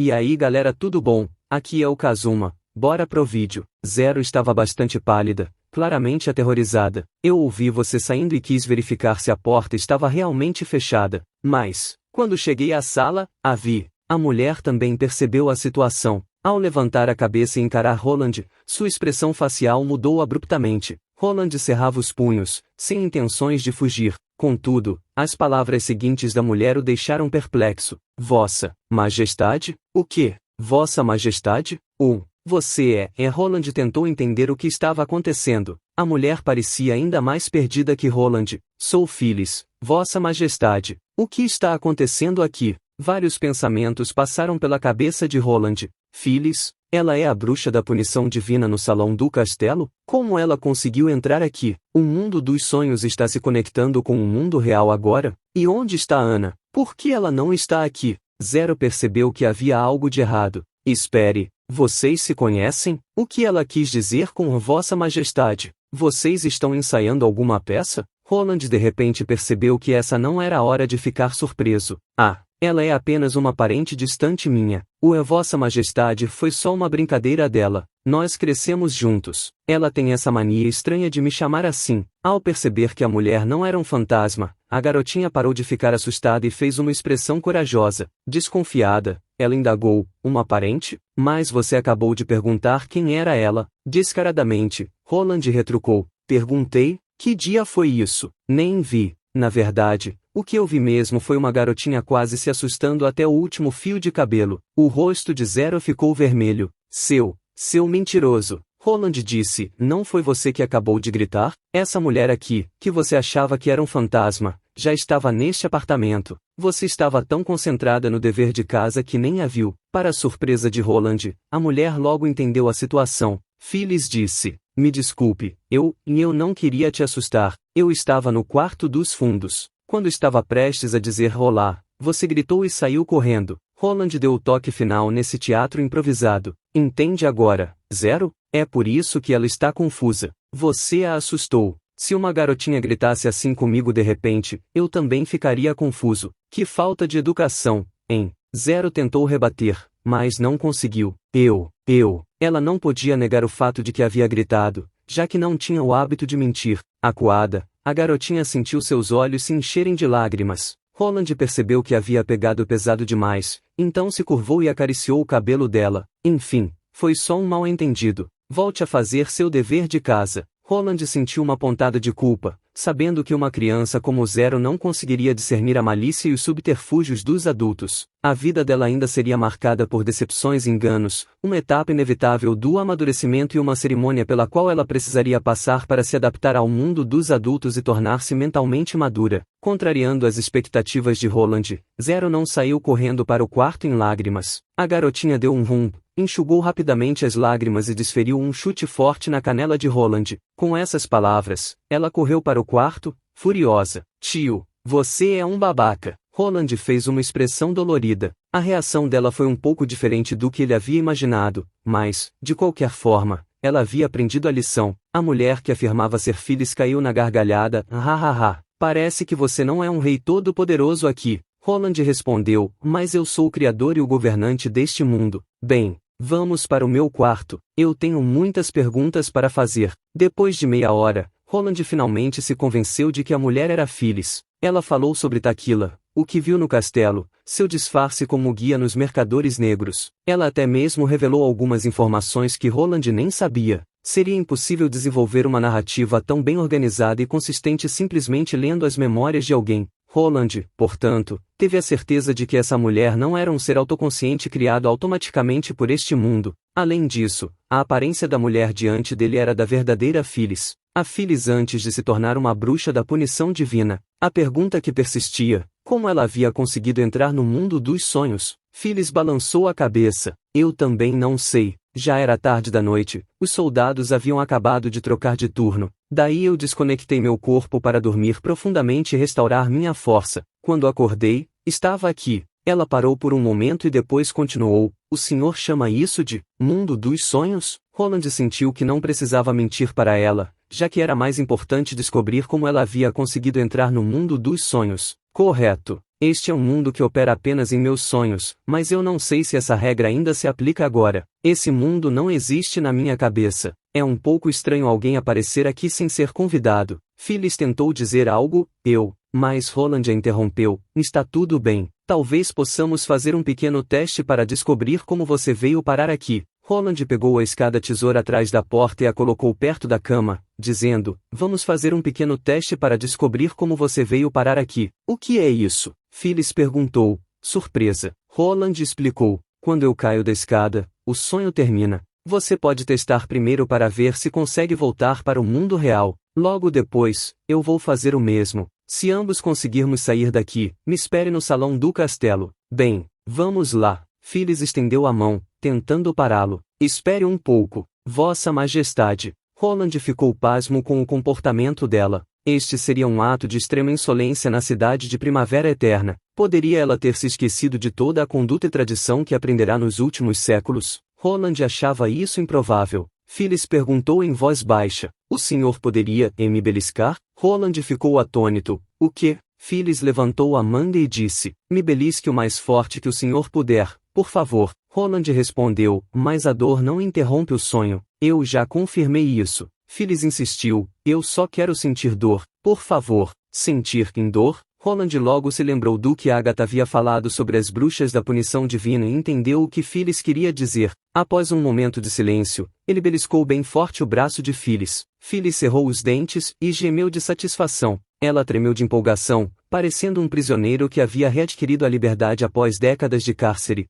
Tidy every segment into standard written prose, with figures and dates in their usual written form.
E aí galera, tudo bom? Aqui é o Kazuma, bora pro vídeo. Zero estava bastante pálida, claramente aterrorizada. Eu ouvi você saindo e quis verificar se a porta estava realmente fechada, mas, quando cheguei à sala, a vi. A mulher também percebeu a situação. Ao levantar a cabeça e encarar Roland, sua expressão facial mudou abruptamente. Roland cerrava os punhos, sem intenções de fugir. Contudo, as palavras seguintes da mulher o deixaram perplexo. Vossa Majestade? O quê? Vossa Majestade? Você é. Roland tentou entender o que estava acontecendo. A mulher parecia ainda mais perdida que Roland. Sou Phyllis, Vossa Majestade. O que está acontecendo aqui? Vários pensamentos passaram pela cabeça de Roland. Phyllis, ela é a bruxa da punição divina no salão do castelo? Como ela conseguiu entrar aqui? O mundo dos sonhos está se conectando com o mundo real agora? E onde está Ana? Por que ela não está aqui? Zero percebeu que havia algo de errado. Espere, vocês se conhecem? O que ela quis dizer com Vossa Majestade? Vocês estão ensaiando alguma peça? Roland de repente percebeu que essa não era a hora de ficar surpreso. Ela é apenas uma parente distante minha. Vossa Majestade foi só uma brincadeira dela. Nós crescemos juntos. Ela tem essa mania estranha de me chamar assim. Ao perceber que a mulher não era um fantasma, a garotinha parou de ficar assustada e fez uma expressão corajosa. Desconfiada, ela indagou: uma parente? Mas você acabou de perguntar quem era ela. Descaradamente, Roland retrucou: perguntei? Que dia foi isso? Nem vi. Na verdade, o que eu vi mesmo foi uma garotinha quase se assustando até o último fio de cabelo. O rosto de Zero ficou vermelho. Seu mentiroso. Roland disse: não foi você que acabou de gritar? Essa mulher aqui, que você achava que era um fantasma, já estava neste apartamento. Você estava tão concentrada no dever de casa que nem a viu. Para a surpresa de Roland, a mulher logo entendeu a situação. Phyllis disse: me desculpe, eu não queria te assustar. Eu estava no quarto dos fundos. Quando estava prestes a dizer olá, você gritou e saiu correndo. Roland deu o toque final nesse teatro improvisado. Entende agora, Zero? É por isso que ela está confusa. Você a assustou. Se uma garotinha gritasse assim comigo de repente, eu também ficaria confuso. Que falta de educação, hein? Zero tentou rebater, mas não conseguiu. Ela não podia negar o fato de que havia gritado, já que não tinha o hábito de mentir. Acuada, a garotinha sentiu seus olhos se encherem de lágrimas. Roland percebeu que havia pegado pesado demais, então se curvou e acariciou o cabelo dela. Enfim, foi só um mal-entendido. Volte a fazer seu dever de casa. Roland sentiu uma pontada de culpa, sabendo que uma criança como Zero não conseguiria discernir a malícia e os subterfúgios dos adultos. A vida dela ainda seria marcada por decepções e enganos, uma etapa inevitável do amadurecimento e uma cerimônia pela qual ela precisaria passar para se adaptar ao mundo dos adultos e tornar-se mentalmente madura. Contrariando as expectativas de Roland, Zero não saiu correndo para o quarto em lágrimas. A garotinha deu um rum, enxugou rapidamente as lágrimas e desferiu um chute forte na canela de Roland. Com essas palavras, ela correu para o quarto, furiosa. Tio, você é um babaca. Roland fez uma expressão dolorida. A reação dela foi um pouco diferente do que ele havia imaginado, mas, de qualquer forma, ela havia aprendido a lição. A mulher que afirmava ser Phyllis caiu na gargalhada. Parece que você não é um rei todo-poderoso aqui. Roland respondeu: mas eu sou o criador e o governante deste mundo. Bem, vamos para o meu quarto. Eu tenho muitas perguntas para fazer. Depois de meia hora, Roland finalmente se convenceu de que a mulher era Phyllis. Ela falou sobre Taquila, o que viu no castelo, seu disfarce como guia nos mercadores negros. Ela até mesmo revelou algumas informações que Roland nem sabia. Seria impossível desenvolver uma narrativa tão bem organizada e consistente simplesmente lendo as memórias de alguém. Roland, portanto, teve a certeza de que essa mulher não era um ser autoconsciente criado automaticamente por este mundo. Além disso, a aparência da mulher diante dele era da verdadeira Phyllis. A Phyllis antes de se tornar uma bruxa da punição divina. A pergunta que persistia: como ela havia conseguido entrar no mundo dos sonhos? Phyllis balançou a cabeça. Eu também não sei. Já era tarde da noite, os soldados haviam acabado de trocar de turno. Daí eu desconectei meu corpo para dormir profundamente e restaurar minha força. Quando acordei, estava aqui. Ela parou por um momento e depois continuou: o senhor chama isso de mundo dos sonhos? Roland sentiu que não precisava mentir para ela, já que era mais importante descobrir como ela havia conseguido entrar no mundo dos sonhos. Correto. Este é um mundo que opera apenas em meus sonhos, mas eu não sei se essa regra ainda se aplica agora. Esse mundo não existe na minha cabeça. É um pouco estranho alguém aparecer aqui sem ser convidado. Phyllis tentou dizer algo, mas Roland a interrompeu. Está tudo bem. Talvez possamos fazer um pequeno teste para descobrir como você veio parar aqui. Roland pegou a escada tesoura atrás da porta e a colocou perto da cama, dizendo, vamos fazer um pequeno teste para descobrir como você veio parar aqui. O que é isso? Phyllis perguntou, surpresa. Roland explicou, quando eu caio da escada, o sonho termina. Você pode testar primeiro para ver se consegue voltar para o mundo real. Logo depois, eu vou fazer o mesmo. Se ambos conseguirmos sair daqui, me espere no salão do castelo. Bem, vamos lá. Phyllis estendeu a mão, tentando pará-lo. Espere um pouco, Vossa Majestade. Roland ficou pasmo com o comportamento dela. Este seria um ato de extrema insolência na cidade de Primavera Eterna. Poderia ela ter se esquecido de toda a conduta e tradição que aprenderá nos últimos séculos? Roland achava isso improvável. Phyllis perguntou em voz baixa, o senhor poderia me beliscar? Roland ficou atônito. O quê? Phyllis levantou a manga e disse, me belisque o mais forte que o senhor puder, por favor. Roland respondeu, mas a dor não interrompe o sonho. Eu já confirmei isso. Phyllis insistiu, eu só quero sentir dor, por favor. Sentir dor? Roland logo se lembrou do que Agatha havia falado sobre as bruxas da punição divina e entendeu o que Phyllis queria dizer. Após um momento de silêncio, ele beliscou bem forte o braço de Phyllis. Phyllis cerrou os dentes e gemeu de satisfação. Ela tremeu de empolgação, parecendo um prisioneiro que havia readquirido a liberdade após décadas de cárcere.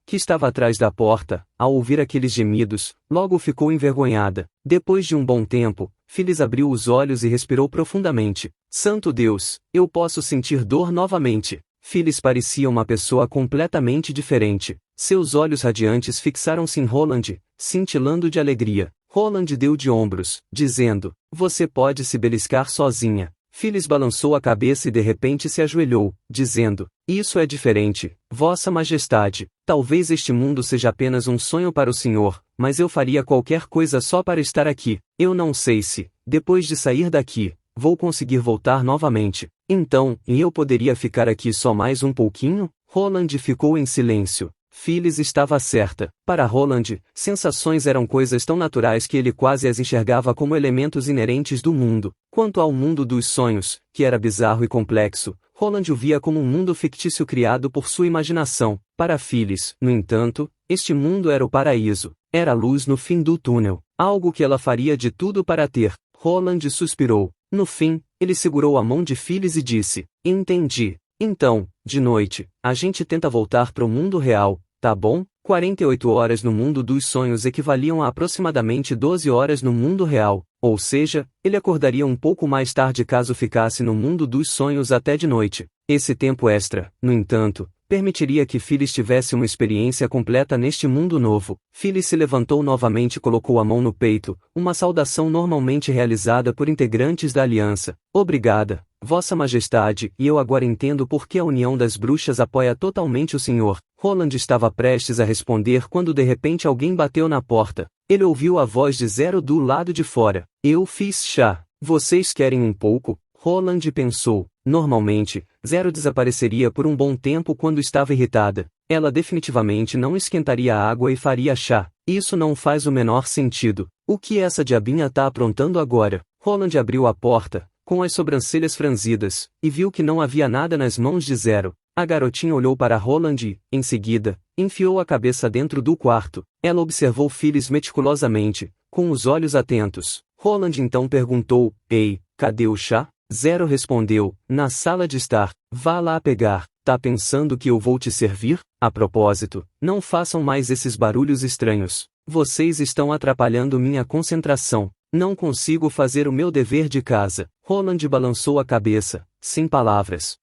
Que estava atrás da porta, ao ouvir aqueles gemidos, logo ficou envergonhada. Depois de um bom tempo, Phyllis abriu os olhos e respirou profundamente. Santo Deus, eu posso sentir dor novamente. Phyllis parecia uma pessoa completamente diferente. Seus olhos radiantes fixaram-se em Roland, cintilando de alegria. Roland deu de ombros, dizendo, você pode se beliscar sozinha. Phyllis balançou a cabeça e de repente se ajoelhou, dizendo, isso é diferente, Vossa Majestade. Talvez este mundo seja apenas um sonho para o senhor, mas eu faria qualquer coisa só para estar aqui. Eu não sei se, depois de sair daqui, vou conseguir voltar novamente. Então, eu poderia ficar aqui só mais um pouquinho? Roland ficou em silêncio. Phyllis estava certa. Para Roland, sensações eram coisas tão naturais que ele quase as enxergava como elementos inerentes do mundo. Quanto ao mundo dos sonhos, que era bizarro e complexo, Roland o via como um mundo fictício criado por sua imaginação. Para Phyllis, no entanto, este mundo era o paraíso. Era a luz no fim do túnel. Algo que ela faria de tudo para ter. Roland suspirou. No fim, ele segurou a mão de Phyllis e disse, entendi. Então, de noite, a gente tenta voltar para o mundo real. Tá bom? 48 horas no mundo dos sonhos equivaliam a aproximadamente 12 horas no mundo real, ou seja, ele acordaria um pouco mais tarde caso ficasse no mundo dos sonhos até de noite. Esse tempo extra, no entanto, permitiria que Phyllis tivesse uma experiência completa neste mundo novo. Phyllis se levantou novamente e colocou a mão no peito, uma saudação normalmente realizada por integrantes da aliança. Obrigada, Vossa Majestade, e eu agora entendo por que a União das Bruxas apoia totalmente o senhor. Roland estava prestes a responder quando de repente alguém bateu na porta. Ele ouviu a voz de Zero do lado de fora. Eu fiz chá. Vocês querem um pouco? Roland pensou. Normalmente, Zero desapareceria por um bom tempo quando estava irritada. Ela definitivamente não esquentaria a água e faria chá. Isso não faz o menor sentido. O que essa diabinha tá aprontando agora? Roland abriu a porta, com as sobrancelhas franzidas, e viu que não havia nada nas mãos de Zero. A garotinha olhou para Roland e, em seguida, enfiou a cabeça dentro do quarto. Ela observou Phyllis meticulosamente, com os olhos atentos. Roland então perguntou, ei, cadê o chá? Zero respondeu, na sala de estar, vá lá pegar. Tá pensando que eu vou te servir? A propósito, não façam mais esses barulhos estranhos. Vocês estão atrapalhando minha concentração. Não consigo fazer o meu dever de casa. Roland balançou a cabeça, sem palavras.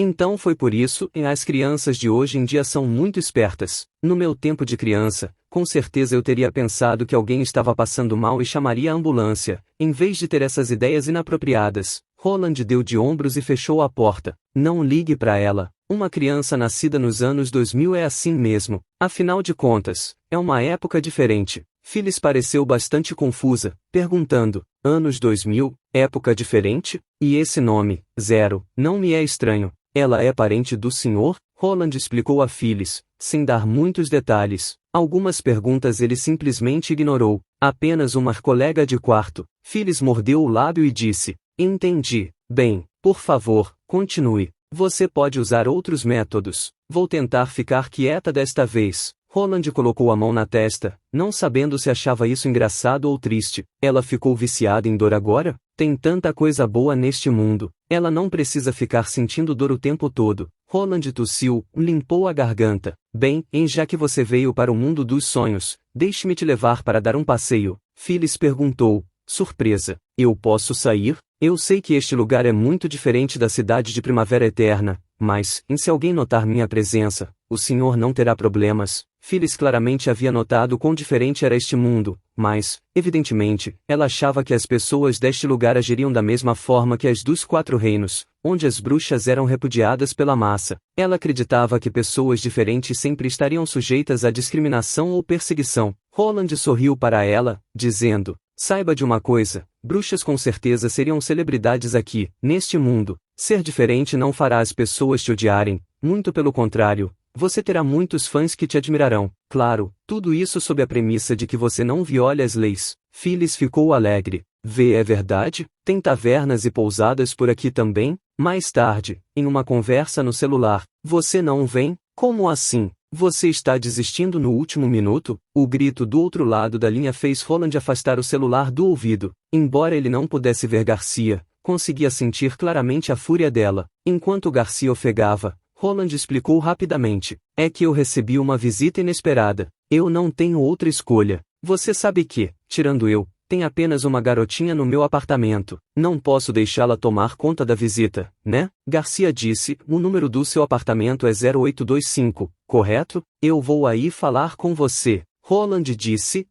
Então foi por isso que as crianças de hoje em dia são muito espertas. No meu tempo de criança, com certeza eu teria pensado que alguém estava passando mal e chamaria a ambulância, em vez de ter essas ideias inapropriadas. Roland deu de ombros e fechou a porta. Não ligue para ela. Uma criança nascida nos anos 2000 é assim mesmo. Afinal de contas, é uma época diferente. Phyllis pareceu bastante confusa, perguntando, anos 2000, época diferente? E esse nome, Zero, não me é estranho. Ela é parente do senhor? Roland explicou a Phyllis, sem dar muitos detalhes. Algumas perguntas ele simplesmente ignorou. Apenas uma colega de quarto. Phyllis mordeu o lábio e disse: entendi. Bem, por favor, continue. Você pode usar outros métodos. Vou tentar ficar quieta desta vez. Roland colocou a mão na testa, não sabendo se achava isso engraçado ou triste. Ela ficou viciada em dor agora? Tem tanta coisa boa neste mundo. Ela não precisa ficar sentindo dor o tempo todo. Roland tossiu, limpou a garganta. Bem, já que você veio para o mundo dos sonhos, deixe-me te levar para dar um passeio. Phyllis perguntou, surpresa. Eu posso sair? Eu sei que este lugar é muito diferente da cidade de Primavera Eterna, mas, se alguém notar minha presença, o senhor não terá problemas. Phyllis claramente havia notado quão diferente era este mundo, mas, evidentemente, ela achava que as pessoas deste lugar agiriam da mesma forma que as dos Quatro Reinos, onde as bruxas eram repudiadas pela massa. Ela acreditava que pessoas diferentes sempre estariam sujeitas à discriminação ou perseguição. Roland sorriu para ela, dizendo: saiba de uma coisa, bruxas com certeza seriam celebridades aqui, neste mundo. Ser diferente não fará as pessoas te odiarem, muito pelo contrário. Você terá muitos fãs que te admirarão. Claro, tudo isso sob a premissa de que você não viole as leis. Phyllis ficou alegre. Vê, é verdade? Tem tavernas e pousadas por aqui também? Mais tarde, em uma conversa no celular. Você não vem? Como assim? Você está desistindo no último minuto? O grito do outro lado da linha fez Roland afastar o celular do ouvido. Embora ele não pudesse ver Garcia, conseguia sentir claramente a fúria dela. Enquanto Garcia ofegava, Roland explicou rapidamente. É que eu recebi uma visita inesperada. Eu não tenho outra escolha. Você sabe que, tirando eu, tem apenas uma garotinha no meu apartamento. Não posso deixá-la tomar conta da visita, né? Garcia disse, o número do seu apartamento é 0825, correto? Eu vou aí falar com você. Roland disse,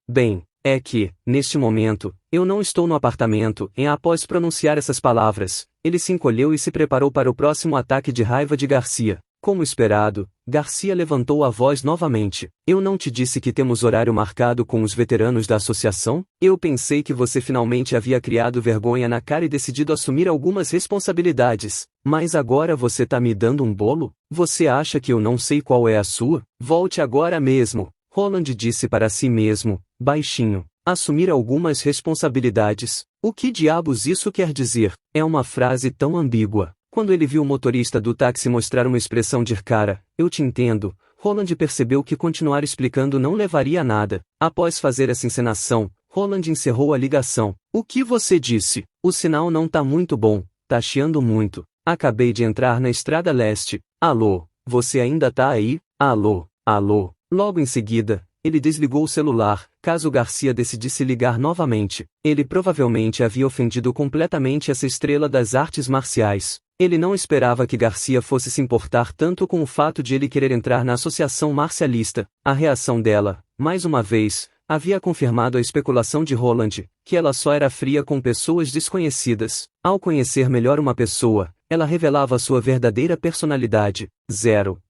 bem, é que, neste momento, eu não estou no apartamento. Após pronunciar essas palavras, ele se encolheu e se preparou para o próximo ataque de raiva de Garcia. Como esperado, Garcia levantou a voz novamente. Eu não te disse que temos horário marcado com os veteranos da associação? Eu pensei que você finalmente havia criado vergonha na cara e decidido assumir algumas responsabilidades. Mas agora você tá me dando um bolo? Você acha que eu não sei qual é a sua? Volte agora mesmo. Roland disse para si mesmo, baixinho. Assumir algumas responsabilidades. O que diabos isso quer dizer? É uma frase tão ambígua. Quando ele viu o motorista do táxi mostrar uma expressão de cara, eu te entendo, Roland percebeu que continuar explicando não levaria a nada. Após fazer essa encenação, Roland encerrou a ligação. O que você disse? O sinal não tá muito bom, tá chiando muito. Acabei de entrar na Estrada Leste. Alô, você ainda tá aí? Alô, alô. Logo em seguida, ele desligou o celular. Caso Garcia decidisse ligar novamente, ele provavelmente havia ofendido completamente essa estrela das artes marciais. Ele não esperava que Garcia fosse se importar tanto com o fato de ele querer entrar na associação marcialista. A reação dela, mais uma vez, havia confirmado a especulação de Roland, que ela só era fria com pessoas desconhecidas. Ao conhecer melhor uma pessoa, ela revelava sua verdadeira personalidade.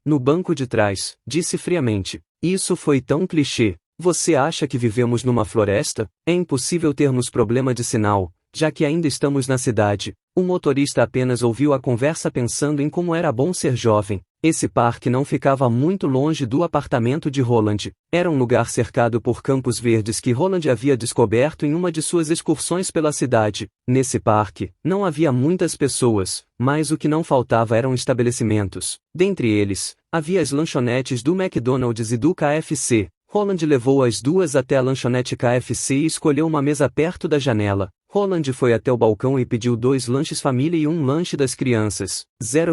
No banco de trás, disse friamente. Isso foi tão clichê. Você acha que vivemos numa floresta? É impossível termos problema de sinal, já que ainda estamos na cidade. O motorista apenas ouviu a conversa pensando em como era bom ser jovem. Esse parque não ficava muito longe do apartamento de Roland. Era um lugar cercado por campos verdes que Roland havia descoberto em uma de suas excursões pela cidade. Nesse parque, não havia muitas pessoas, mas o que não faltava eram estabelecimentos. Dentre eles, havia as lanchonetes do McDonald's e do KFC. Roland levou as duas até a lanchonete KFC e escolheu uma mesa perto da janela. Roland foi até o balcão e pediu 2 lanches família e um lanche das crianças.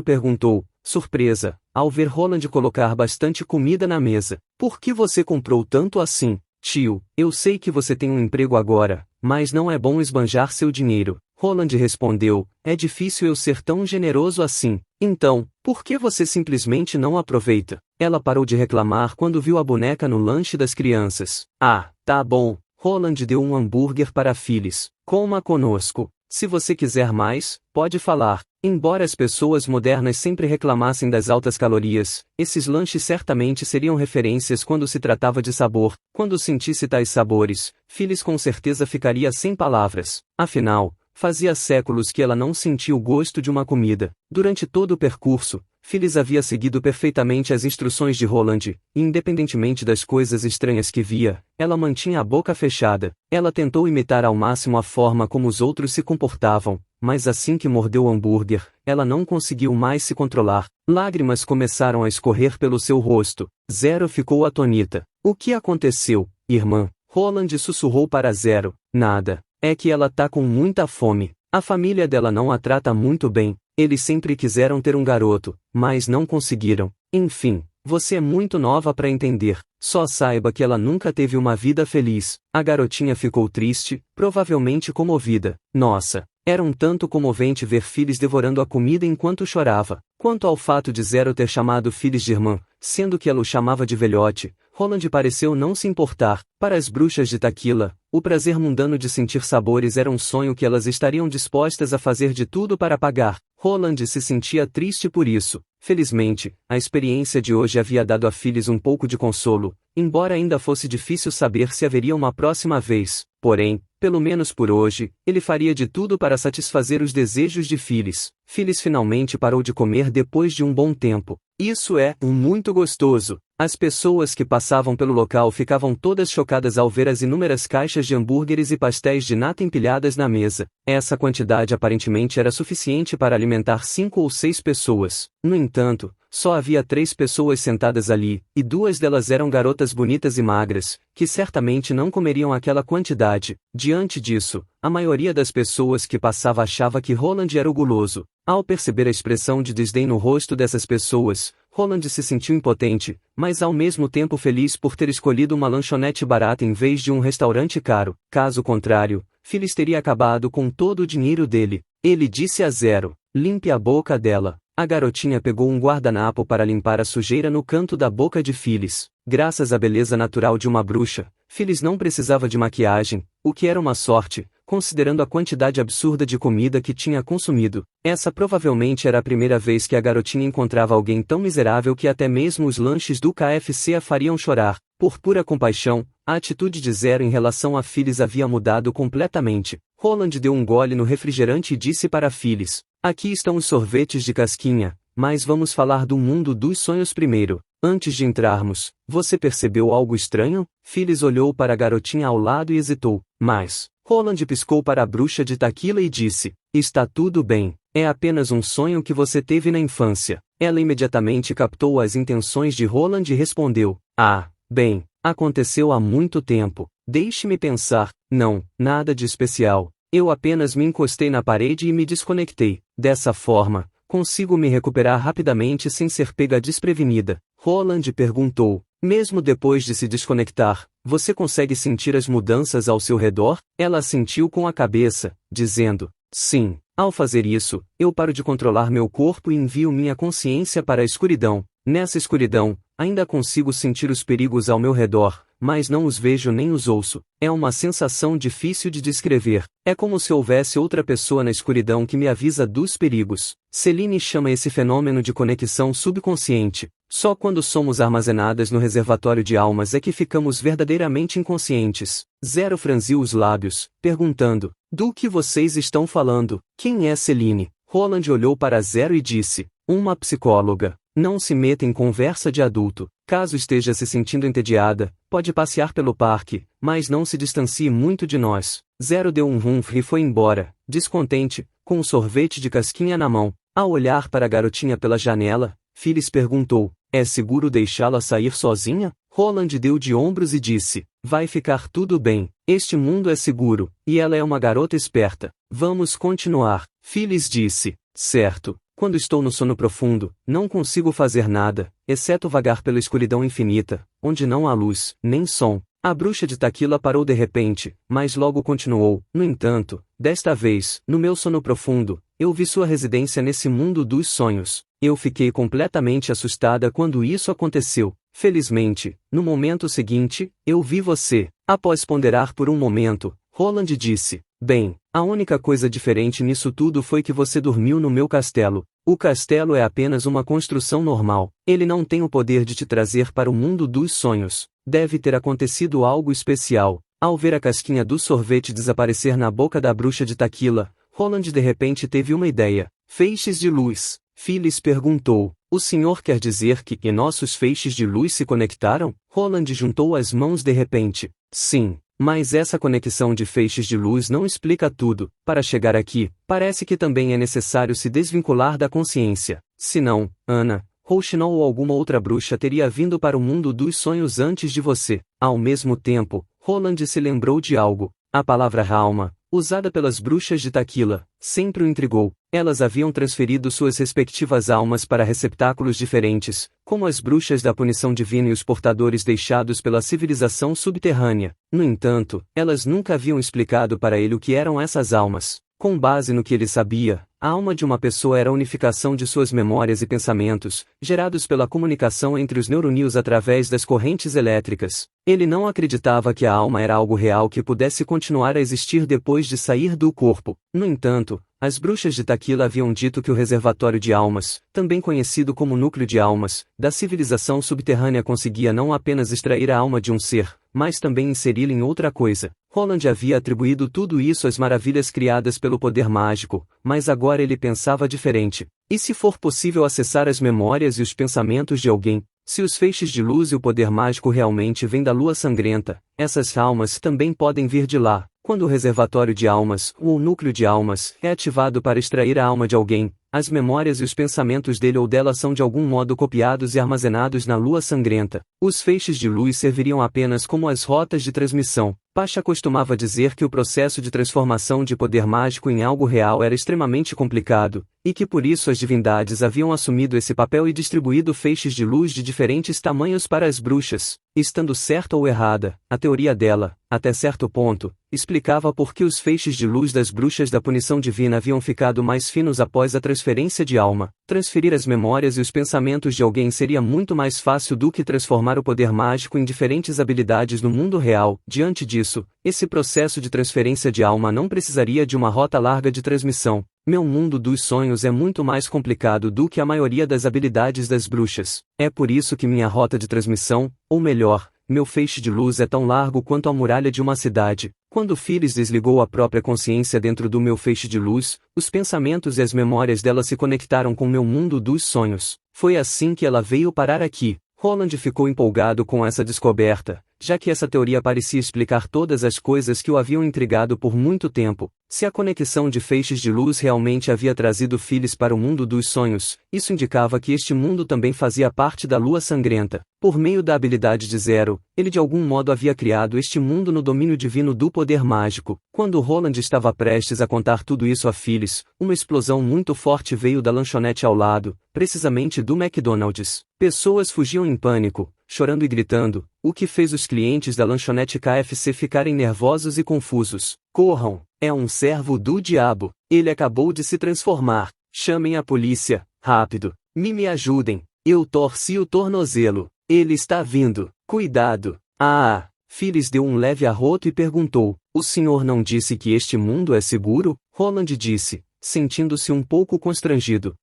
Perguntou, surpresa, ao ver Roland colocar bastante comida na mesa. Por que você comprou tanto assim? Tio, eu sei que você tem um emprego agora, mas não é bom esbanjar seu dinheiro. Roland respondeu, é difícil eu ser tão generoso assim. Então, por que você simplesmente não aproveita? Ela parou de reclamar quando viu a boneca no lanche das crianças. Ah, tá bom. Roland deu um hambúrguer para Phyllis. Coma conosco. Se você quiser mais, pode falar. Embora as pessoas modernas sempre reclamassem das altas calorias, esses lanches certamente seriam referências quando se tratava de sabor. Quando sentisse tais sabores, Phyllis com certeza ficaria sem palavras. Afinal, Fazia séculos que ela não sentia o gosto de uma comida. Durante todo o percurso, Phyllis havia seguido perfeitamente as instruções de Roland, e independentemente das coisas estranhas que via, ela mantinha a boca fechada. Ela tentou imitar ao máximo a forma como os outros se comportavam, mas assim que mordeu o hambúrguer, ela não conseguiu mais se controlar. Lágrimas começaram a escorrer pelo seu rosto. Zero ficou atônita. O que aconteceu, irmã? Roland sussurrou para Zero. Nada. É que ela tá com muita fome. A família dela não a trata muito bem. Eles sempre quiseram ter um garoto, mas não conseguiram. Enfim, você é muito nova para entender. Só saiba que ela nunca teve uma vida feliz. A garotinha ficou triste, provavelmente comovida. Nossa, era um tanto comovente ver Phyllis devorando a comida enquanto chorava. Quanto ao fato de Zero ter chamado Phyllis de irmã, sendo que ela o chamava de velhote, Roland pareceu não se importar. Para as bruxas de Taquila, o prazer mundano de sentir sabores era um sonho que elas estariam dispostas a fazer de tudo para apagar. Roland se sentia triste por isso. Felizmente, a experiência de hoje havia dado a Phyllis um pouco de consolo, embora ainda fosse difícil saber se haveria uma próxima vez. Porém, pelo menos por hoje, ele faria de tudo para satisfazer os desejos de Phyllis. Phyllis finalmente parou de comer depois de um bom tempo. Isso é muito gostoso. As pessoas que passavam pelo local ficavam todas chocadas ao ver as inúmeras caixas de hambúrgueres e pastéis de nata empilhadas na mesa. Essa quantidade aparentemente era suficiente para alimentar 5 ou 6 pessoas. No entanto, só havia 3 pessoas sentadas ali, e 2 delas eram garotas bonitas e magras, que certamente não comeriam aquela quantidade. Diante disso, a maioria das pessoas que passava achava que Roland era o guloso. Ao perceber a expressão de desdém no rosto dessas pessoas, Roland se sentiu impotente, mas ao mesmo tempo feliz por ter escolhido uma lanchonete barata em vez de um restaurante caro. Caso contrário, Phyllis teria acabado com todo o dinheiro dele. Ele disse a Zero: limpe a boca dela. A garotinha pegou um guardanapo para limpar a sujeira no canto da boca de Phyllis. Graças à beleza natural de uma bruxa, Phyllis não precisava de maquiagem, o que era uma sorte, considerando a quantidade absurda de comida que tinha consumido. Essa provavelmente era a primeira vez que a garotinha encontrava alguém tão miserável que até mesmo os lanches do KFC a fariam chorar. Por pura compaixão, a atitude de Zero em relação a Phyllis havia mudado completamente. Roland deu um gole no refrigerante e disse para Phyllis: aqui estão os sorvetes de casquinha, mas vamos falar do mundo dos sonhos primeiro. Antes de entrarmos, você percebeu algo estranho? Phyllis olhou para a garotinha ao lado e hesitou. Mas Roland piscou para a bruxa de Taquila e disse: está tudo bem, é apenas um sonho que você teve na infância. Ela imediatamente captou as intenções de Roland e respondeu: ah, bem, aconteceu há muito tempo. Deixe-me pensar. Não, nada de especial. Eu apenas me encostei na parede e me desconectei. Dessa forma, consigo me recuperar rapidamente sem ser pega desprevenida. Roland perguntou: mesmo depois de se desconectar, você consegue sentir as mudanças ao seu redor? Ela assentiu com a cabeça, dizendo: sim. Ao fazer isso, eu paro de controlar meu corpo e envio minha consciência para a escuridão. Nessa escuridão, ainda consigo sentir os perigos ao meu redor, mas não os vejo nem os ouço. É uma sensação difícil de descrever. É como se houvesse outra pessoa na escuridão que me avisa dos perigos. Celine chama esse fenômeno de conexão subconsciente. Só quando somos armazenadas no reservatório de almas é que ficamos verdadeiramente inconscientes. Zero franziu os lábios, perguntando: do que vocês estão falando? Quem é Celine? Roland olhou para Zero e disse: uma psicóloga. Não se meta em conversa de adulto. Caso esteja se sentindo entediada, pode passear pelo parque, mas não se distancie muito de nós. Zero deu um ronfo e foi embora, descontente, com um sorvete de casquinha na mão. Ao olhar para a garotinha pela janela, Phyllis perguntou: é seguro deixá-la sair sozinha? Roland deu de ombros e disse: vai ficar tudo bem, este mundo é seguro, e ela é uma garota esperta. Vamos continuar. Phyllis disse: certo. Quando estou no sono profundo, não consigo fazer nada, exceto vagar pela escuridão infinita, onde não há luz, nem som. A bruxa de Taquila parou de repente, mas logo continuou: no entanto, desta vez, no meu sono profundo, eu vi sua residência nesse mundo dos sonhos. Eu fiquei completamente assustada quando isso aconteceu. Felizmente, no momento seguinte, eu vi você. Após ponderar por um momento, Roland disse: bem, a única coisa diferente nisso tudo foi que você dormiu no meu castelo. O castelo é apenas uma construção normal. Ele não tem o poder de te trazer para o mundo dos sonhos. Deve ter acontecido algo especial. Ao ver a casquinha do sorvete desaparecer na boca da bruxa de Taquila, Roland de repente teve uma ideia. Feixes de luz. Phyllis perguntou. O senhor quer dizer que nossos feixes de luz se conectaram? Roland juntou as mãos de repente. Sim. Mas essa conexão de feixes de luz não explica tudo. Para chegar aqui, parece que também é necessário se desvincular da consciência. Senão, Anna, Rochinol ou alguma outra bruxa teria vindo para o mundo dos sonhos antes de você. Ao mesmo tempo, Roland se lembrou de algo. A palavra alma, usada pelas bruxas de Taquila, sempre o intrigou. Elas haviam transferido suas respectivas almas para receptáculos diferentes, como as bruxas da punição divina e os portadores deixados pela civilização subterrânea. No entanto, elas nunca haviam explicado para ele o que eram essas almas. Com base no que ele sabia, a alma de uma pessoa era a unificação de suas memórias e pensamentos, gerados pela comunicação entre os neurônios através das correntes elétricas. Ele não acreditava que a alma era algo real que pudesse continuar a existir depois de sair do corpo. No entanto, as bruxas de Taquila haviam dito que o reservatório de almas, também conhecido como núcleo de almas, da civilização subterrânea conseguia não apenas extrair a alma de um ser, mas também inseri-la em outra coisa. Roland havia atribuído tudo isso às maravilhas criadas pelo poder mágico, mas agora ele pensava diferente. E se for possível acessar as memórias e os pensamentos de alguém? Se os feixes de luz e o poder mágico realmente vêm da lua sangrenta, essas almas também podem vir de lá. Quando o reservatório de almas, ou o núcleo de almas, é ativado para extrair a alma de alguém, as memórias e os pensamentos dele ou dela são de algum modo copiados e armazenados na lua sangrenta. Os feixes de luz serviriam apenas como as rotas de transmissão. Pasha costumava dizer que o processo de transformação de poder mágico em algo real era extremamente complicado, e que por isso as divindades haviam assumido esse papel e distribuído feixes de luz de diferentes tamanhos para as bruxas. Estando certa ou errada, a teoria dela, até certo ponto, explicava por que os feixes de luz das bruxas da punição divina haviam ficado mais finos após a transferência de alma. Transferir as memórias e os pensamentos de alguém seria muito mais fácil do que transformar o poder mágico em diferentes habilidades no mundo real. Diante disso, esse processo de transferência de alma não precisaria de uma rota larga de transmissão. Meu mundo dos sonhos é muito mais complicado do que a maioria das habilidades das bruxas. É por isso que minha rota de transmissão, ou melhor, meu feixe de luz é tão largo quanto a muralha de uma cidade. Quando Phyllis desligou a própria consciência dentro do meu feixe de luz, os pensamentos e as memórias dela se conectaram com meu mundo dos sonhos. Foi assim que ela veio parar aqui. Roland ficou empolgado com essa descoberta, já que essa teoria parecia explicar todas as coisas que o haviam intrigado por muito tempo. Se a conexão de feixes de luz realmente havia trazido Phyllis para o mundo dos sonhos, isso indicava que este mundo também fazia parte da lua sangrenta. Por meio da habilidade de Zero, ele de algum modo havia criado este mundo no domínio divino do poder mágico. Quando Roland estava prestes a contar tudo isso a Phyllis, uma explosão muito forte veio da lanchonete ao lado, precisamente do McDonald's. Pessoas fugiam em pânico, chorando e gritando, o que fez os clientes da lanchonete KFC ficarem nervosos e confusos. Corram! É um servo do diabo. Ele acabou de se transformar. Chamem a polícia, rápido. Me ajudem. Eu torci o tornozelo. Ele está vindo. Cuidado. Ah! Phyllis deu um leve arroto e perguntou, o senhor não disse que este mundo é seguro? Roland disse, sentindo-se um pouco constrangido.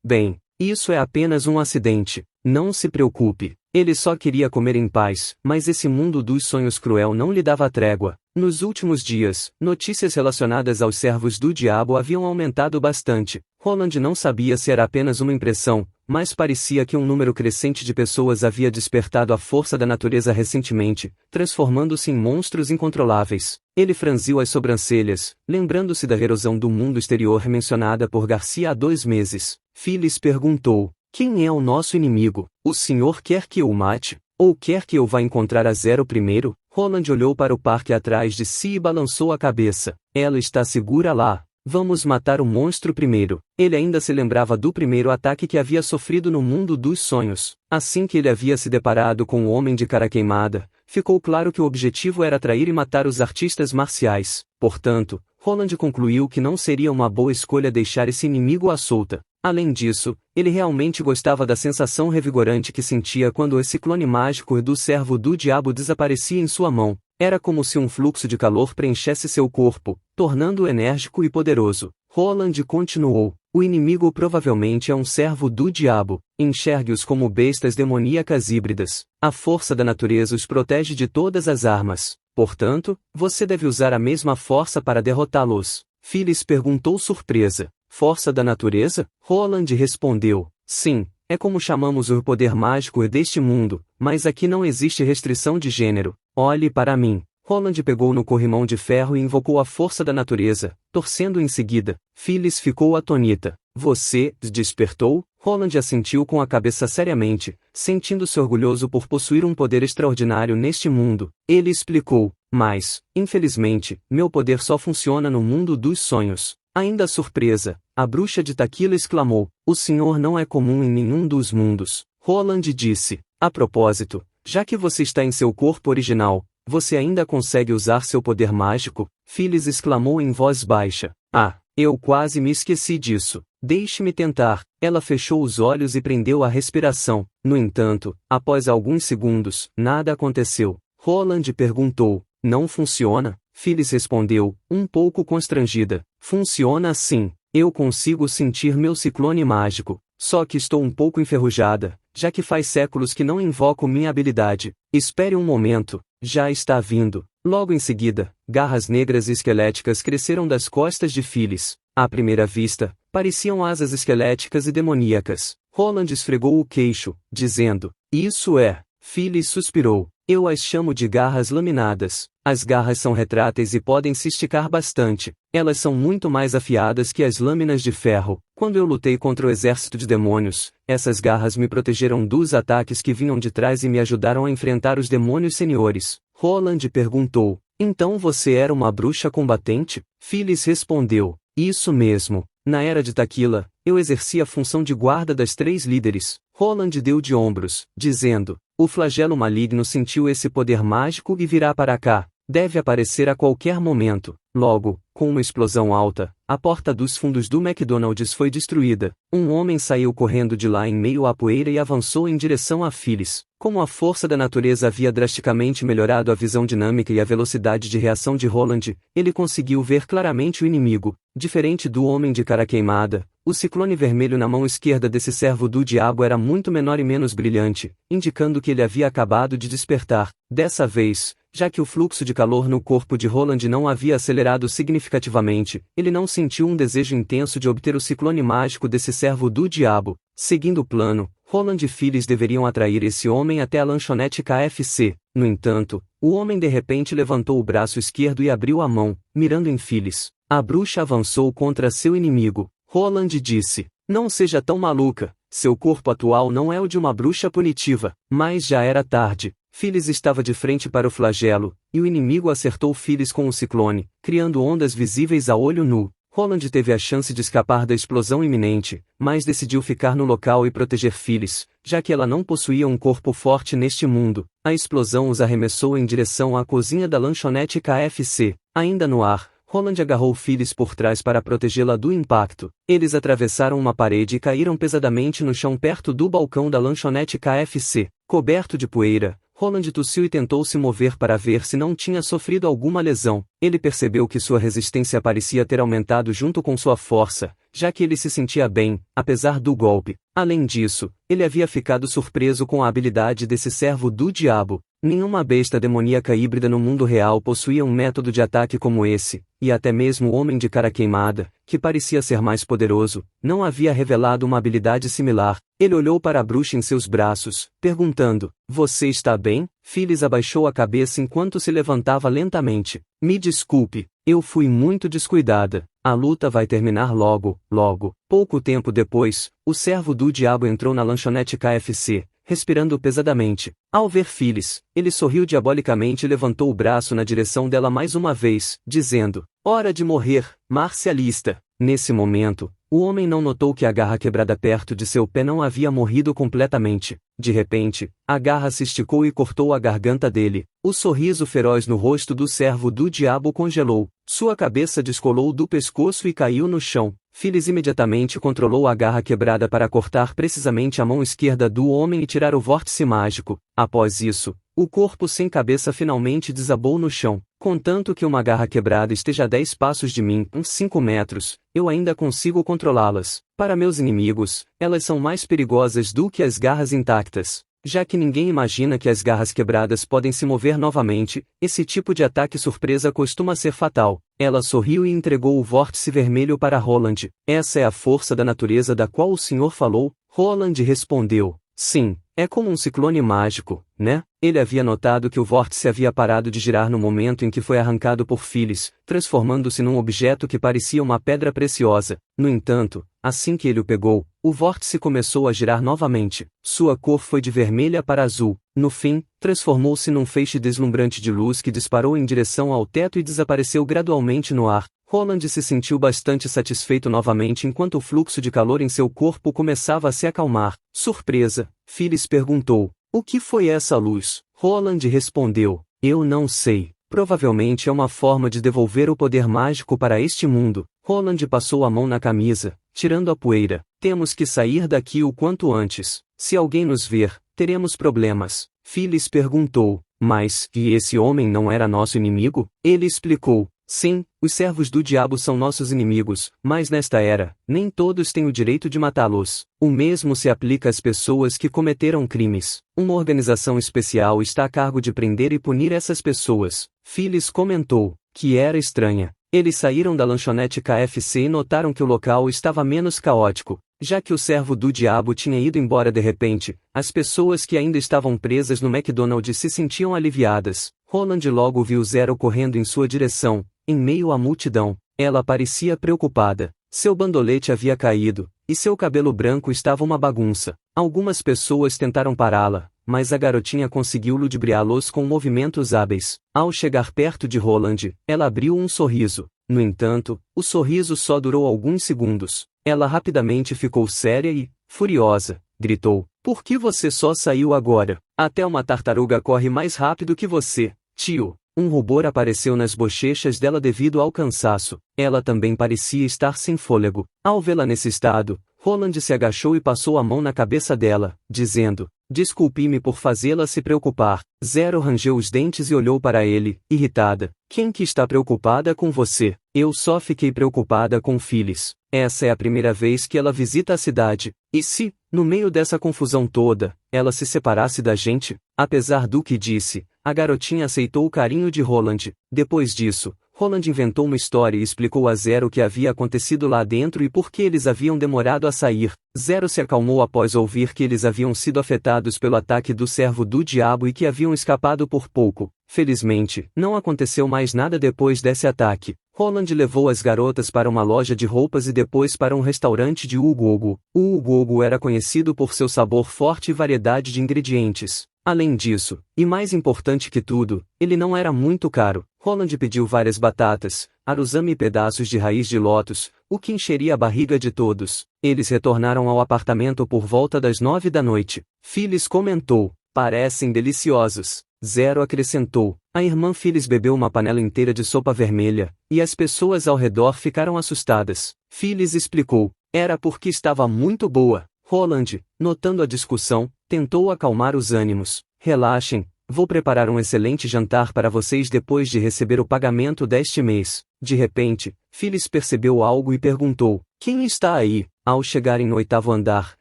Bem, isso é apenas um acidente. Não se preocupe. Ele só queria comer em paz, mas esse mundo dos sonhos cruel não lhe dava trégua. Nos últimos dias, notícias relacionadas aos servos do diabo haviam aumentado bastante. Roland não sabia se era apenas uma impressão, mas parecia que um número crescente de pessoas havia despertado a força da natureza recentemente, transformando-se em monstros incontroláveis. Ele franziu as sobrancelhas, lembrando-se da erosão do mundo exterior mencionada por Garcia há 2 meses. Phyllis perguntou, quem é o nosso inimigo? O senhor quer que eu o mate? Ou quer que eu vá encontrar a Zero primeiro? Roland olhou para o parque atrás de si e balançou a cabeça. Ela está segura lá. Vamos matar o monstro primeiro. Ele ainda se lembrava do primeiro ataque que havia sofrido no mundo dos sonhos. Assim que ele havia se deparado com o homem de cara queimada, ficou claro que o objetivo era atrair e matar os artistas marciais. Portanto, Roland concluiu que não seria uma boa escolha deixar esse inimigo à solta. Além disso, ele realmente gostava da sensação revigorante que sentia quando esse clone mágico do servo do diabo desaparecia em sua mão. Era como se um fluxo de calor preenchesse seu corpo, tornando-o enérgico e poderoso. Roland continuou, o inimigo provavelmente é um servo do diabo. Enxergue-os como bestas demoníacas híbridas. A força da natureza os protege de todas as armas. Portanto, você deve usar a mesma força para derrotá-los. Phyllis perguntou surpresa. Força da natureza? Roland respondeu, sim, é como chamamos o poder mágico deste mundo, mas aqui não existe restrição de gênero. Olhe para mim. Roland pegou no corrimão de ferro e invocou a força da natureza, torcendo em seguida. Phyllis ficou atônita. Você despertou? Roland assentiu com a cabeça seriamente, sentindo-se orgulhoso por possuir um poder extraordinário neste mundo. Ele explicou, mas, infelizmente, meu poder só funciona no mundo dos sonhos. Ainda surpresa, a bruxa de Taquila exclamou, o senhor não é comum em nenhum dos mundos. Roland disse, a propósito, já que você está em seu corpo original, você ainda consegue usar seu poder mágico? Phyllis exclamou em voz baixa. Ah, eu quase me esqueci disso. Deixe-me tentar. Ela fechou os olhos e prendeu a respiração. No entanto, após alguns segundos, nada aconteceu. Roland perguntou, não funciona? Phyllis respondeu, um pouco constrangida. Funciona sim. Eu consigo sentir meu ciclone mágico. Só que estou um pouco enferrujada, já que faz séculos que não invoco minha habilidade. Espere um momento. Já está vindo. Logo em seguida, garras negras e esqueléticas cresceram das costas de Phyllis. À primeira vista, pareciam asas esqueléticas e demoníacas. Roland esfregou o queixo, dizendo, isso é. Phyllis suspirou. Eu as chamo de garras laminadas. As garras são retráteis e podem se esticar bastante. Elas são muito mais afiadas que as lâminas de ferro. Quando eu lutei contra o exército de demônios, essas garras me protegeram dos ataques que vinham de trás e me ajudaram a enfrentar os demônios seniores. Roland perguntou, então você era uma bruxa combatente? Phyllis respondeu, isso mesmo. Na Era de Taquila, eu exercia a função de guarda das 3 líderes. Roland deu de ombros, dizendo, o flagelo maligno sentiu esse poder mágico e virá para cá. Deve aparecer a qualquer momento. Logo, com uma explosão alta, a porta dos fundos do McDonald's foi destruída. Um homem saiu correndo de lá em meio à poeira e avançou em direção a Phyllis. Como a força da natureza havia drasticamente melhorado a visão dinâmica e a velocidade de reação de Roland, ele conseguiu ver claramente o inimigo. Diferente do homem de cara queimada, o ciclone vermelho na mão esquerda desse servo do diabo era muito menor e menos brilhante, indicando que ele havia acabado de despertar. Dessa vez, já que o fluxo de calor no corpo de Roland não havia acelerado significativamente, ele não sentiu um desejo intenso de obter o ciclone mágico desse servo do diabo. Seguindo o plano, Roland e Phyllis deveriam atrair esse homem até a lanchonete KFC. No entanto, o homem de repente levantou o braço esquerdo e abriu a mão, mirando em Phyllis. A bruxa avançou contra seu inimigo. Roland disse, não seja tão maluca, seu corpo atual não é o de uma bruxa punitiva. Mas já era tarde. Phyllis estava de frente para o flagelo, e o inimigo acertou Phyllis com o ciclone, criando ondas visíveis a olho nu. Roland teve a chance de escapar da explosão iminente, mas decidiu ficar no local e proteger Phyllis, já que ela não possuía um corpo forte neste mundo. A explosão os arremessou em direção à cozinha da lanchonete KFC. Ainda no ar, Roland agarrou Phyllis por trás para protegê-la do impacto. Eles atravessaram uma parede e caíram pesadamente no chão perto do balcão da lanchonete KFC. Coberto de poeira, Roland tossiu e tentou se mover para ver se não tinha sofrido alguma lesão. Ele percebeu que sua resistência parecia ter aumentado junto com sua força, já que ele se sentia bem, apesar do golpe. Além disso, ele havia ficado surpreso com a habilidade desse servo do diabo. Nenhuma besta demoníaca híbrida no mundo real possuía um método de ataque como esse, e até mesmo o homem de cara queimada, que parecia ser mais poderoso, não havia revelado uma habilidade similar. Ele olhou para a bruxa em seus braços, perguntando, você está bem? Phyllis abaixou a cabeça enquanto se levantava lentamente. Me desculpe, eu fui muito descuidada. A luta vai terminar logo, logo. Pouco tempo depois, o servo do diabo entrou na lanchonete KFC, respirando pesadamente. Ao ver Phyllis, ele sorriu diabolicamente e levantou o braço na direção dela mais uma vez, dizendo, hora de morrer, marcialista. Nesse momento, o homem não notou que a garra quebrada perto de seu pé não havia morrido completamente. De repente, a garra se esticou e cortou a garganta dele. O sorriso feroz no rosto do servo do diabo congelou. Sua cabeça descolou do pescoço e caiu no chão. Phyllis imediatamente controlou a garra quebrada para cortar precisamente a mão esquerda do homem e tirar o vórtice mágico. Após isso, o corpo sem cabeça finalmente desabou no chão. Contanto que uma garra quebrada esteja a 10 passos de mim, uns 5 metros, eu ainda consigo controlá-las. Para meus inimigos, elas são mais perigosas do que as garras intactas. Já que ninguém imagina que as garras quebradas podem se mover novamente, esse tipo de ataque surpresa costuma ser fatal. Ela sorriu e entregou o vórtice vermelho para Roland. Essa é a força da natureza da qual o senhor falou? Roland respondeu. Sim, é como um ciclone mágico, né? Ele havia notado que o vórtice havia parado de girar no momento em que foi arrancado por Phyllis, transformando-se num objeto que parecia uma pedra preciosa. No entanto, assim que ele o pegou, o vórtice começou a girar novamente. Sua cor foi de vermelha para azul. No fim, transformou-se num feixe deslumbrante de luz que disparou em direção ao teto e desapareceu gradualmente no ar. Roland se sentiu bastante satisfeito novamente enquanto o fluxo de calor em seu corpo começava a se acalmar. Surpresa, Phyllis perguntou. O que foi essa luz? Roland respondeu. Eu não sei. Provavelmente é uma forma de devolver o poder mágico para este mundo. Roland passou a mão na camisa, tirando a poeira. Temos que sair daqui o quanto antes. Se alguém nos ver, teremos problemas. Phyllis perguntou. Mas, e esse homem não era nosso inimigo? Ele explicou. Sim, os servos do diabo são nossos inimigos, mas nesta era, nem todos têm o direito de matá-los. O mesmo se aplica às pessoas que cometeram crimes. Uma organização especial está a cargo de prender e punir essas pessoas. Phyllis comentou, que era estranha. Eles saíram da lanchonete KFC e notaram que o local estava menos caótico. Já que o servo do diabo tinha ido embora de repente, as pessoas que ainda estavam presas no McDonald's se sentiam aliviadas. Roland logo viu Zero correndo em sua direção, em meio à multidão. Ela parecia preocupada. Seu bandolete havia caído, e seu cabelo branco estava uma bagunça. Algumas pessoas tentaram pará-la, mas a garotinha conseguiu ludibriá-los com movimentos hábeis. Ao chegar perto de Roland, ela abriu um sorriso. No entanto, o sorriso só durou alguns segundos. Ela rapidamente ficou séria e, furiosa, gritou. Por que você só saiu agora? Até uma tartaruga corre mais rápido que você, tio. Um rubor apareceu nas bochechas dela devido ao cansaço. Ela também parecia estar sem fôlego. Ao vê-la nesse estado, Roland se agachou e passou a mão na cabeça dela, dizendo, desculpe-me por fazê-la se preocupar. Zero rangeu os dentes e olhou para ele, irritada. Quem que está preocupada com você? Eu só fiquei preocupada com Phyllis. Essa é a primeira vez que ela visita a cidade. E se, no meio dessa confusão toda, ela se separasse da gente? Apesar do que disse, a garotinha aceitou o carinho de Roland. Depois disso, Roland inventou uma história e explicou a Zero o que havia acontecido lá dentro e por que eles haviam demorado a sair. Zero se acalmou após ouvir que eles haviam sido afetados pelo ataque do servo do diabo e que haviam escapado por pouco. Felizmente, não aconteceu mais nada depois desse ataque. Roland levou as garotas para uma loja de roupas e depois para um restaurante de ugogo. O ugogo era conhecido por seu sabor forte e variedade de ingredientes. Além disso, e mais importante que tudo, ele não era muito caro. Roland pediu várias batatas, aruzame e pedaços de raiz de lótus, o que encheria a barriga de todos. Eles retornaram ao apartamento por volta das 9 da noite. Phyllis comentou, parecem deliciosos. Zero acrescentou, a irmã Phyllis bebeu uma panela inteira de sopa vermelha, e as pessoas ao redor ficaram assustadas. Phyllis explicou, era porque estava muito boa. Roland, notando a discussão, tentou acalmar os ânimos. Relaxem, vou preparar um excelente jantar para vocês depois de receber o pagamento deste mês. De repente, Phyllis percebeu algo e perguntou, quem está aí? Ao chegarem no 8º andar,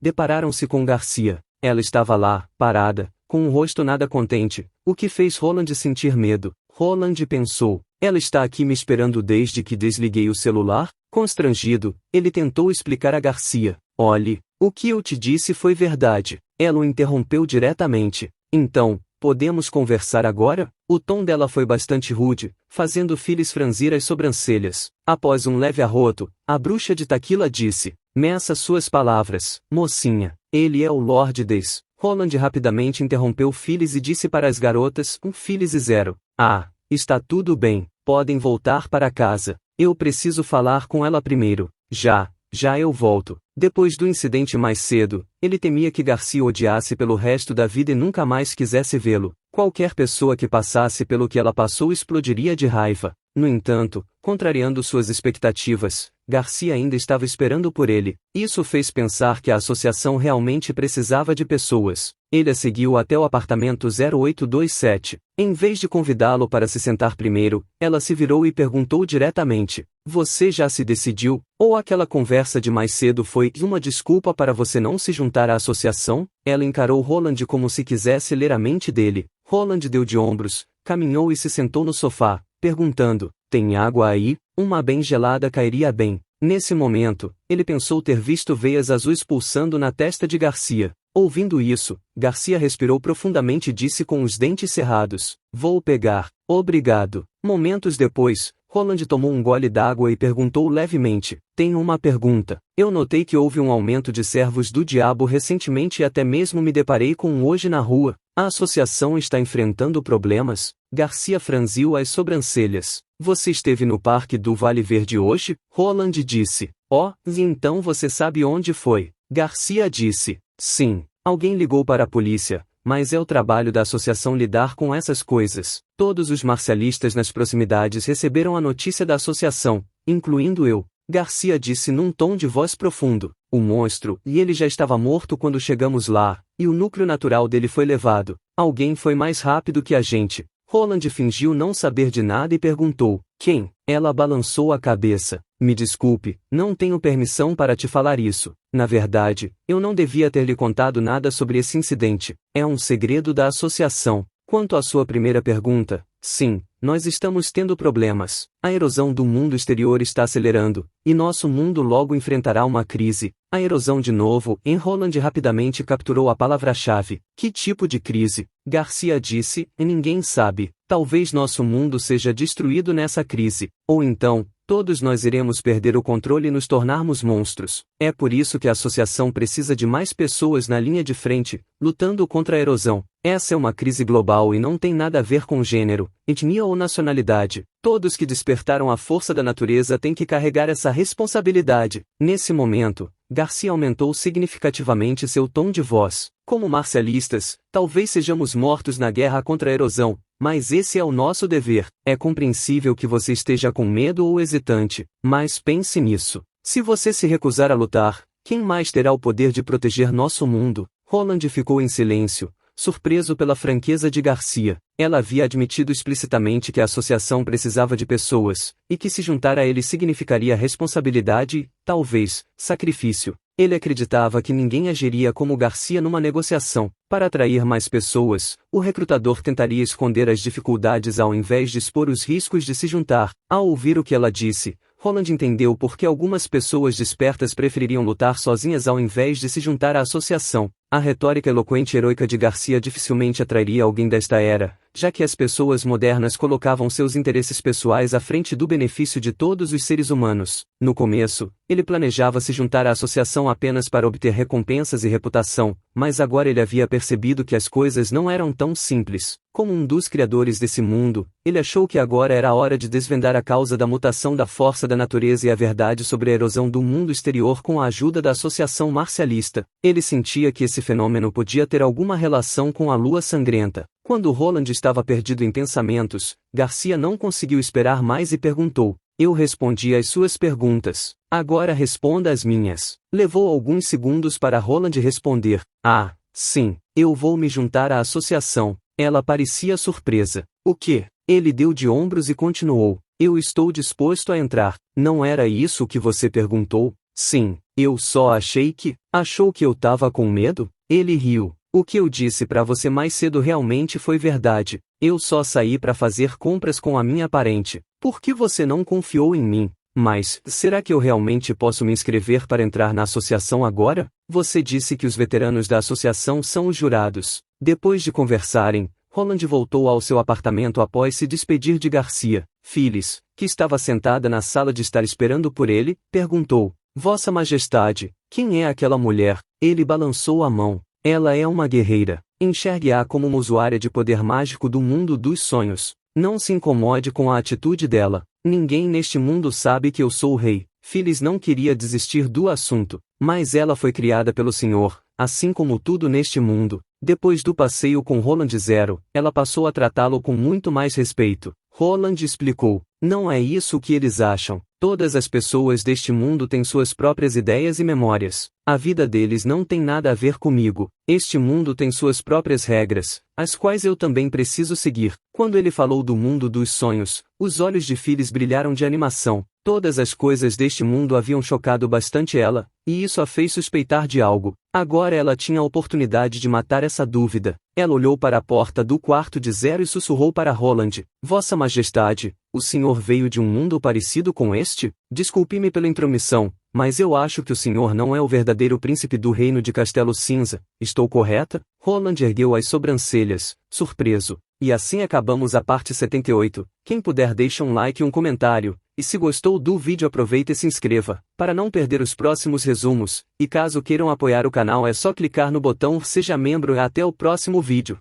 depararam-se com Garcia. Ela estava lá, parada, com um rosto nada contente, o que fez Roland sentir medo. Roland pensou, ela está aqui me esperando desde que desliguei o celular? Constrangido, ele tentou explicar a Garcia. Olhe, o que eu te disse foi verdade. Ela o interrompeu diretamente. Então, podemos conversar agora? O tom dela foi bastante rude, fazendo Phyllis franzir as sobrancelhas. Após um leve arroto, a bruxa de Taquila disse, meça suas palavras, mocinha. Ele é o Lord Des. Roland rapidamente interrompeu Phyllis e disse para as garotas, Phyllis e Zero. Ah, está tudo bem, podem voltar para casa. Eu preciso falar com ela primeiro. Já eu volto. Depois do incidente mais cedo, ele temia que Garcia odiasse pelo resto da vida e nunca mais quisesse vê-lo. Qualquer pessoa que passasse pelo que ela passou explodiria de raiva. No entanto, contrariando suas expectativas, Garcia ainda estava esperando por ele. Isso fez pensar que a associação realmente precisava de pessoas. Ele a seguiu até o apartamento 0827. Em vez de convidá-lo para se sentar primeiro, ela se virou e perguntou diretamente: "Você já se decidiu? Ou aquela conversa de mais cedo foi uma desculpa para você não se juntar à associação?" Ela encarou Roland como se quisesse ler a mente dele. Roland deu de ombros, caminhou e se sentou no sofá, perguntando: "Tem água aí? Uma bem gelada cairia bem." Nesse momento, ele pensou ter visto veias azuis pulsando na testa de Garcia. Ouvindo isso, Garcia respirou profundamente e disse com os dentes cerrados: "Vou pegar, obrigado." Momentos depois, Roland tomou um gole d'água e perguntou levemente: "Tenho uma pergunta. Eu notei que houve um aumento de servos do diabo recentemente e até mesmo me deparei com um hoje na rua. A associação está enfrentando problemas?" Garcia franziu as sobrancelhas. "Você esteve no Parque do Vale Verde hoje?" Roland disse. "Oh, e então você sabe onde foi?" Garcia disse: "Sim, alguém ligou para a polícia, mas é o trabalho da associação lidar com essas coisas. Todos os marcialistas nas proximidades receberam a notícia da associação, incluindo eu." Garcia disse num tom de voz profundo: "O monstro, e ele já estava morto quando chegamos lá, e o núcleo natural dele foi levado. Alguém foi mais rápido que a gente." Roland fingiu não saber de nada e perguntou: "Quem?" Ela balançou a cabeça. "Me desculpe, não tenho permissão para te falar isso. Na verdade, eu não devia ter lhe contado nada sobre esse incidente. É um segredo da associação. Quanto à sua primeira pergunta, sim, nós estamos tendo problemas. A erosão do mundo exterior está acelerando, e nosso mundo logo enfrentará uma crise." A erosão de novo, e Roland rapidamente capturou a palavra-chave. "Que tipo de crise?" Garcia disse: "Ninguém sabe. Talvez nosso mundo seja destruído nessa crise. Ou então, todos nós iremos perder o controle e nos tornarmos monstros. É por isso que a associação precisa de mais pessoas na linha de frente, lutando contra a erosão. Essa é uma crise global e não tem nada a ver com gênero, etnia ou nacionalidade. Todos que despertaram a força da natureza têm que carregar essa responsabilidade." Nesse momento, Garcia aumentou significativamente seu tom de voz. "Como marcialistas, talvez sejamos mortos na guerra contra a erosão, mas esse é o nosso dever. É compreensível que você esteja com medo ou hesitante, mas pense nisso. Se você se recusar a lutar, quem mais terá o poder de proteger nosso mundo?" Roland ficou em silêncio, surpreso pela franqueza de Garcia. Ela havia admitido explicitamente que a associação precisava de pessoas, e que se juntar a ele significaria responsabilidade e, talvez, sacrifício. Ele acreditava que ninguém agiria como Garcia numa negociação. Para atrair mais pessoas, o recrutador tentaria esconder as dificuldades ao invés de expor os riscos de se juntar. Ao ouvir o que ela disse, Roland entendeu por que algumas pessoas despertas prefeririam lutar sozinhas ao invés de se juntar à associação. A retórica eloquente e heroica de Garcia dificilmente atrairia alguém desta era, já que as pessoas modernas colocavam seus interesses pessoais à frente do benefício de todos os seres humanos. No começo, ele planejava se juntar à associação apenas para obter recompensas e reputação, mas agora ele havia percebido que as coisas não eram tão simples. Como um dos criadores desse mundo, ele achou que agora era a hora de desvendar a causa da mutação da força da natureza e a verdade sobre a erosão do mundo exterior com a ajuda da associação marcialista. Ele sentia que esse fenômeno podia ter alguma relação com a lua sangrenta. Quando Roland estava perdido em pensamentos, Garcia não conseguiu esperar mais e perguntou: "Eu respondi às suas perguntas. Agora responda às minhas." Levou alguns segundos para Roland responder: "Ah, sim, eu vou me juntar à associação." Ela parecia surpresa. "O quê?" Ele deu de ombros e continuou: "Eu estou disposto a entrar." "Não era isso que você perguntou?" "Sim, eu só achei que..." "Achou que eu tava com medo?" Ele riu. "O que eu disse para você mais cedo realmente foi verdade. Eu só saí para fazer compras com a minha parente. Por que você não confiou em mim?" "Mas, será que eu realmente posso me inscrever para entrar na associação agora?" "Você disse que os veteranos da associação são os jurados." Depois de conversarem, Roland voltou ao seu apartamento após se despedir de Garcia. Phyllis, que estava sentada na sala de estar esperando por ele, perguntou: "Vossa Majestade, quem é aquela mulher?" Ele balançou a mão. "Ela é uma guerreira. Enxergue-a como uma usuária de poder mágico do mundo dos sonhos. Não se incomode com a atitude dela. Ninguém neste mundo sabe que eu sou o rei." Phyllis não queria desistir do assunto, mas ela foi criada pelo Senhor, assim como tudo neste mundo. Depois do passeio com Roland Zero, ela passou a tratá-lo com muito mais respeito. Roland explicou: "Não é isso que eles acham. Todas as pessoas deste mundo têm suas próprias ideias e memórias. A vida deles não tem nada a ver comigo. Este mundo tem suas próprias regras, as quais eu também preciso seguir. Quando ele falou do mundo dos sonhos, os olhos de Phyllis brilharam de animação. Todas as coisas deste mundo haviam chocado bastante ela, e isso a fez suspeitar de algo. Agora ela tinha a oportunidade de matar essa dúvida. Ela olhou para a porta do quarto de Zero e sussurrou para Roland: Vossa Majestade, o senhor veio de um mundo parecido com este? Desculpe-me pela intromissão, mas eu acho que o senhor não é o verdadeiro príncipe do reino de Castelo Cinza, estou correta? Roland ergueu as sobrancelhas, surpreso. E assim acabamos a parte 78. Quem puder deixa um like e um comentário, e se gostou do vídeo aproveita e se inscreva, para não perder os próximos resumos, e caso queiram apoiar o canal é só clicar no botão Seja Membro e até o próximo vídeo.